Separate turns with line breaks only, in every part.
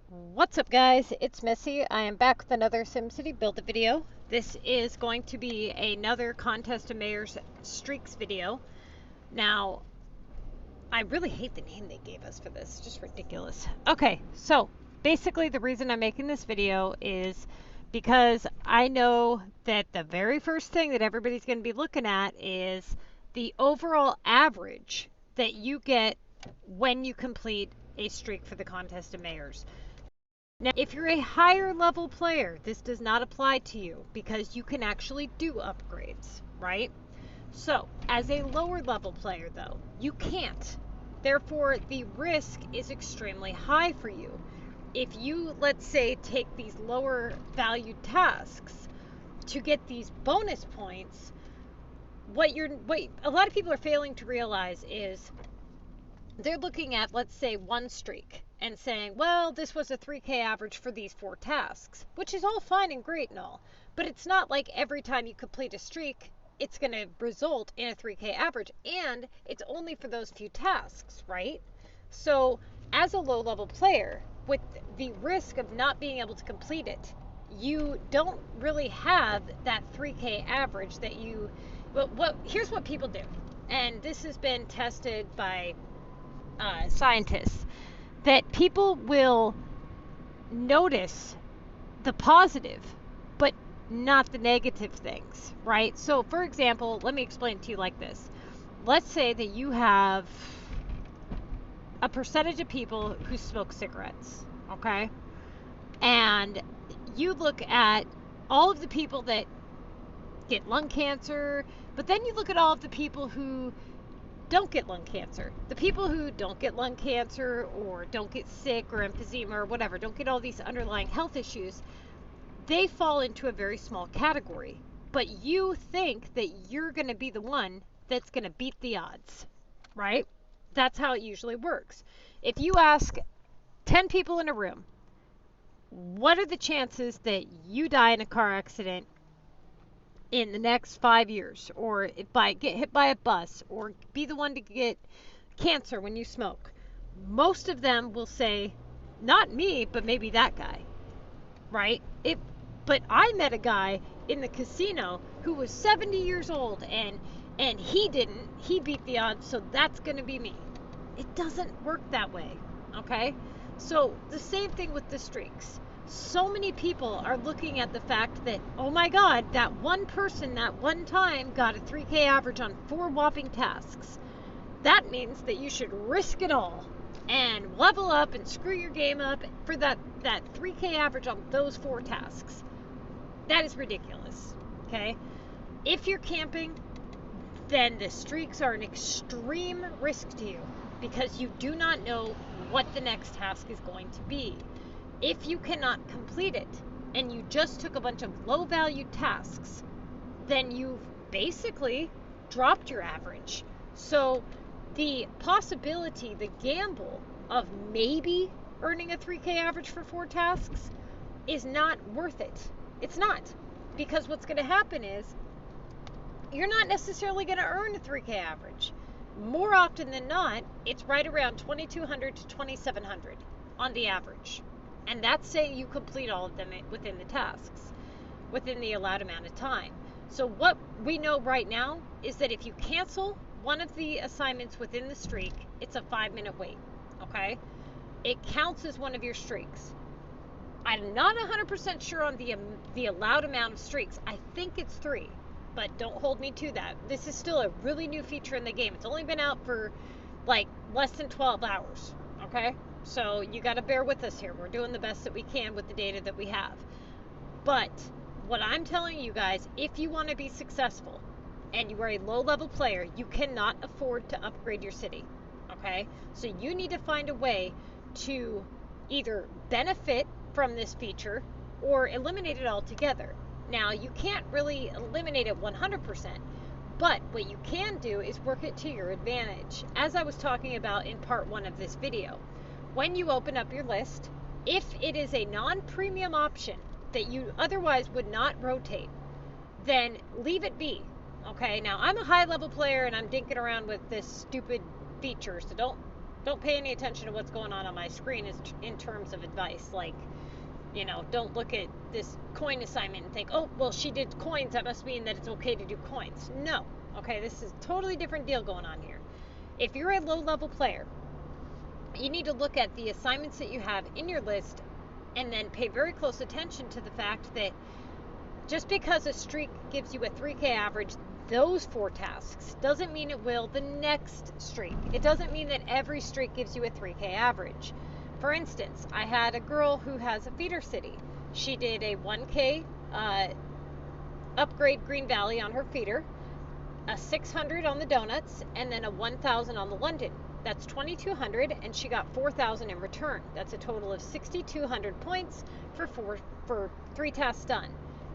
What's up, guys? It's Missy. I am back with another SimCity Buildit video. This is going to be another Contest of Mayors Streaks video. Now, I really hate the name they gave us for this. It's just ridiculous. Okay, so basically the reason I'm making this video is because I know that the very first thing that everybody's going to be looking at is the overall average that you get when you complete a streak for the Contest of Mayors. Now, if you're a higher level player, this does not apply to you because you can actually do upgrades, right? So, as a lower level player, though, you can't. Therefore, the risk is extremely high for you. If you, let's say, take these lower valued tasks to get these bonus points, what a lot of people are failing to realize is they're looking at, let's say, one streak and saying, well, this was a 3K average for these 4 tasks, which is all fine and great and all, but it's not like every time you complete a streak, it's going to result in a 3K average, and it's only for those few tasks, right? So as a low level player, with the risk of not being able to complete it, you don't really have that 3K average that you, here's what people do, and this has been tested by scientists, that people will notice the positive, but not the negative things, right? So, for example, let me explain to you like this. Let's say that you have a percentage of people who smoke cigarettes, okay? And you look at all of the people that get lung cancer, but then you look at all of the people who don't get lung cancer. The people who don't get lung cancer or don't get sick or emphysema or whatever, don't get all these underlying health issues, they fall into a very small category. But you think that you're going to be the one that's going to beat the odds, right? That's how it usually works. If you ask 10 people in a room, what are the chances that you die in a car accident in the next 5 years, or get hit by a bus, or be the one to get cancer when you smoke? Most of them will say, not me, but maybe that guy, right? But I met a guy in the casino who was 70 years old, and he beat the odds, so that's going to be me. It doesn't work that way, okay? So the same thing with the streaks. So many people are looking at the fact that, oh my God, that one person that one time got a 3K average on 4 whopping tasks. That means that you should risk it all and level up and screw your game up for that 3K average on those 4 tasks. That is ridiculous, okay? If you're camping, then the streaks are an extreme risk to you because you do not know what the next task is going to be. If you cannot complete it and you just took a bunch of low value tasks, then you've basically dropped your average. So the possibility, the gamble of maybe earning a 3K average for 4 tasks is not worth it. It's not. Because what's going to happen is you're not necessarily going to earn a 3K average. More often than not, it's right around 2,200 to 2,700 on the average. And that's saying you complete all of them within the tasks, within the allowed amount of time. So what we know right now is that if you cancel one of the assignments within the streak, it's a 5-minute wait, okay? It counts as one of your streaks. I'm not 100% sure on the allowed amount of streaks. I think it's 3, but don't hold me to that. This is still a really new feature in the game. It's only been out for like less than 12 hours, okay? So you got to bear with us here. We're doing the best that we can with the data that we have. But what I'm telling you guys, if you want to be successful and you are a low-level player, you cannot afford to upgrade your city, okay? So you need to find a way to either benefit from this feature or eliminate it altogether. Now, you can't really eliminate it 100%, but what you can do is work it to your advantage. As I was talking about in part 1 of this video, when you open up your list, if it is a non-premium option that you otherwise would not rotate, then leave it be, okay? Now, I'm a high-level player, and I'm dinking around with this stupid feature, so Don't pay any attention to what's going on my screen in terms of advice. Like, you know, don't look at this coin assignment and think, oh, well, she did coins, that must mean that it's okay to do coins. No. Okay, this is a totally different deal going on here. If you're a low-level player, you need to look at the assignments that you have in your list and then pay very close attention to the fact that just because a streak gives you a 3K average, those 4 tasks, doesn't mean it will the next streak. It doesn't mean that every streak gives you a 3K average. For instance, I had a girl who has a feeder city. She did a 1K upgrade Green Valley on her feeder, a 600 on the donuts, and then a 1,000 on the London. That's 2,200, and she got 4,000 in return. That's a total of 6,200 points for 3 tasks done.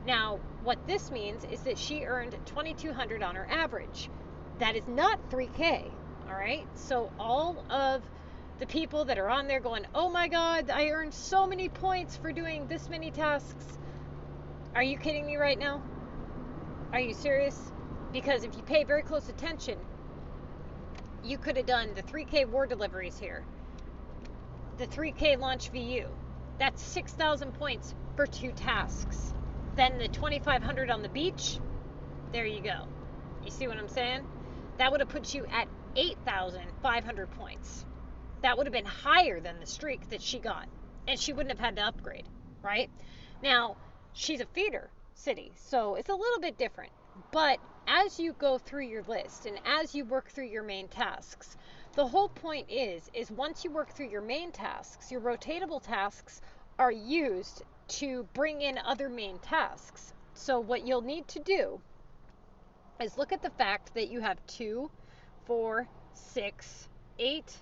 Now, what this means is that she earned 2,200 on her average. That is not 3K, all right? So all of the people that are on there going, oh my God, I earned so many points for doing this many tasks. Are you kidding me right now? Are you serious? Because if you pay very close attention, you could have done the 3K war deliveries here, the 3K launch VU. That's 6,000 points for 2 tasks. Then the 2,500 on the beach, there you go. You see what I'm saying? That would have put you at 8,500 points. That would have been higher than the streak that she got, and she wouldn't have had to upgrade, right? Now, she's a feeder city, so it's a little bit different. But as you go through your list and as you work through your main tasks, the whole point is once you work through your main tasks, your rotatable tasks are used to bring in other main tasks. So what you'll need to do is look at the fact that you have 2, 4, 6, 8,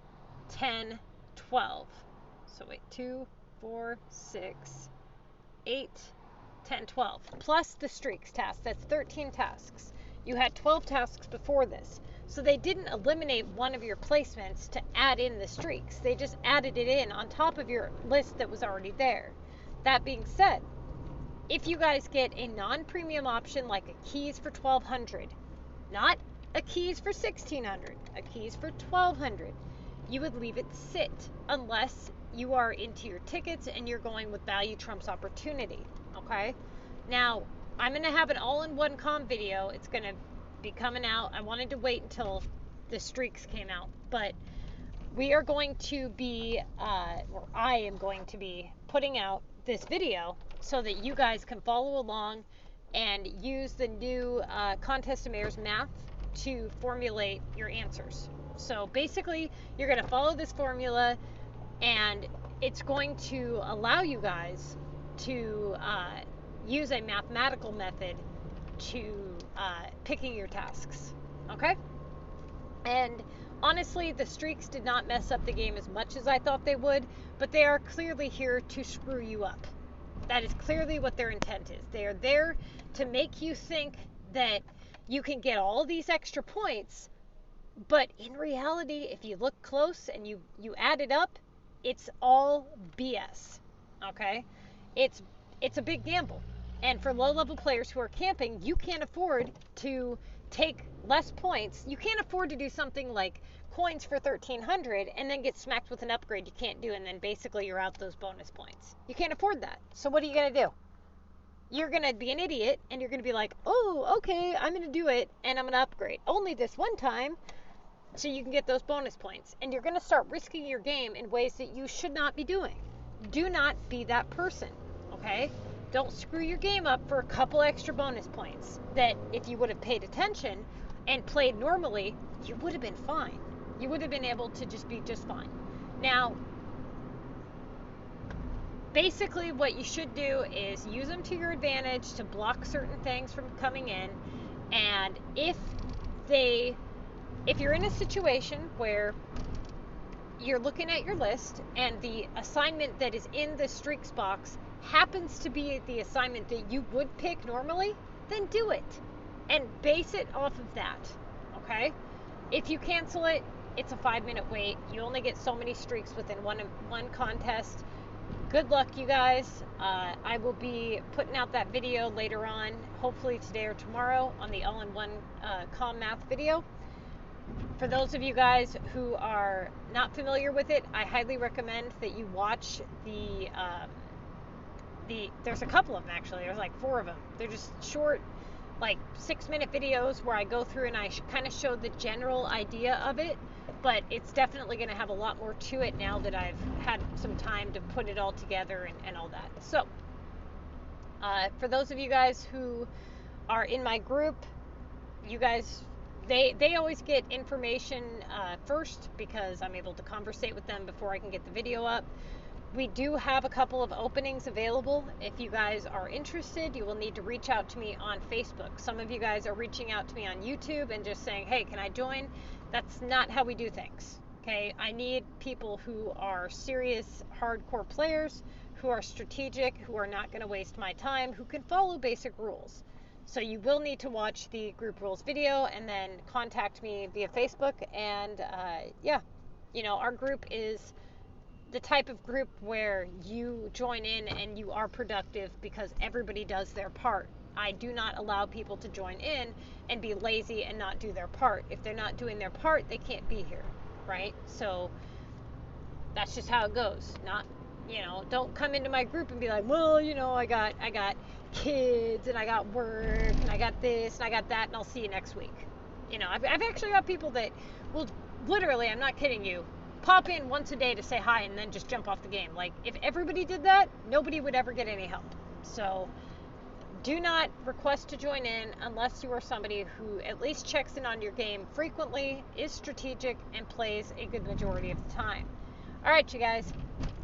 10, 12. So wait, 2, 4, 6, 8, 10, 12. Plus the streaks task. That's 13 tasks. You had 12 tasks before this. So they didn't eliminate one of your placements to add in the streaks. They just added it in on top of your list that was already there. That being said, if you guys get a non-premium option like a keys for 1,200, not a keys for 1,600, a keys for 1,200, you would leave it sit unless you are into your tickets and you're going with value trumps opportunity, okay? Now, I'm going to have an all-in-one comp video. It's going to be coming out. I wanted to wait until the streaks came out, but we are going to be, or I am going to be putting out this video so that you guys can follow along and use the new Contest of Mayors math to formulate your answers. So basically, you're going to follow this formula, and it's going to allow you guys to use a mathematical method to picking your tasks, okay? And honestly, the streaks did not mess up the game as much as I thought they would, but they are clearly here to screw you up. That is clearly what their intent is. They are there to make you think that you can get all these extra points, but in reality, if you look close and you add it up, it's all BS, okay? It's a big gamble. And for low-level players who are camping, you can't afford to take less points. You can't afford to do something like coins for 1,300 and then get smacked with an upgrade you can't do, and then basically you're out those bonus points. You can't afford that. So what are you going to do? You're going to be an idiot, and you're going to be like, oh, okay, I'm going to do it, and I'm going to upgrade. Only this one time, so you can get those bonus points. And you're going to start risking your game in ways that you should not be doing. Do not be that person, okay? Don't screw your game up for a couple extra bonus points that if you would have paid attention and played normally, you would have been fine. You would have been able to just be just fine. Now, basically what you should do is use them to your advantage to block certain things from coming in. And if you're in a situation where you're looking at your list and the assignment that is in the streaks box happens to be the assignment that you would pick normally, then do it and base it off of that, okay? If you cancel it, it's a 5-minute wait. You only get so many streaks within one contest. Good luck, you guys. I will be putting out that video later on, hopefully today or tomorrow, on the all-in-one comm math video. For those of you guys who are not familiar with it, I highly recommend that you watch there's a couple of them actually. There's like 4 of them. They're just short, like 6-minute videos where I go through and I kind of show the general idea of it, but it's definitely going to have a lot more to it now that I've had some time to put it all together and all that. So, for those of you guys who are in my group, you guys, they always get information first because I'm able to conversate with them before I can get the video up. We do have a couple of openings available. If you guys are interested, you will need to reach out to me on Facebook. Some of you guys are reaching out to me on YouTube and just saying, hey, can I join? That's not how we do things, okay? I need people who are serious, hardcore players, who are strategic, who are not going to waste my time, who can follow basic rules. So you will need to watch the group rules video and then contact me via Facebook. And yeah, you know, our group is the type of group where you join in and you are productive because everybody does their part. I do not allow people to join in and be lazy and not do their part. If they're not doing their part, they can't be here, right? So that's just how it goes. Not, you know, don't come into my group and be like, well, you know, I got kids and I got work and I got this and I got that and I'll see you next week. You know, I've actually got people that will literally, I'm not kidding you, pop in once a day to say hi and then just jump off the game. Like, if everybody did that, nobody would ever get any help. So do not request to join in unless you are somebody who at least checks in on your game frequently, is strategic, and plays a good majority of the time. All right, you guys,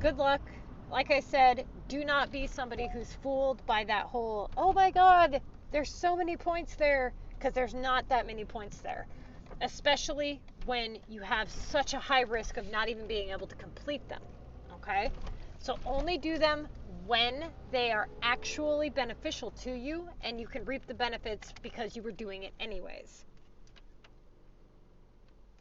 good luck. Like I said, do not be somebody who's fooled by that whole, oh my God, there's so many points there, because there's not that many points there. Especially when you have such a high risk of not even being able to complete them, okay? So only do them when they are actually beneficial to you and you can reap the benefits because you were doing it anyways.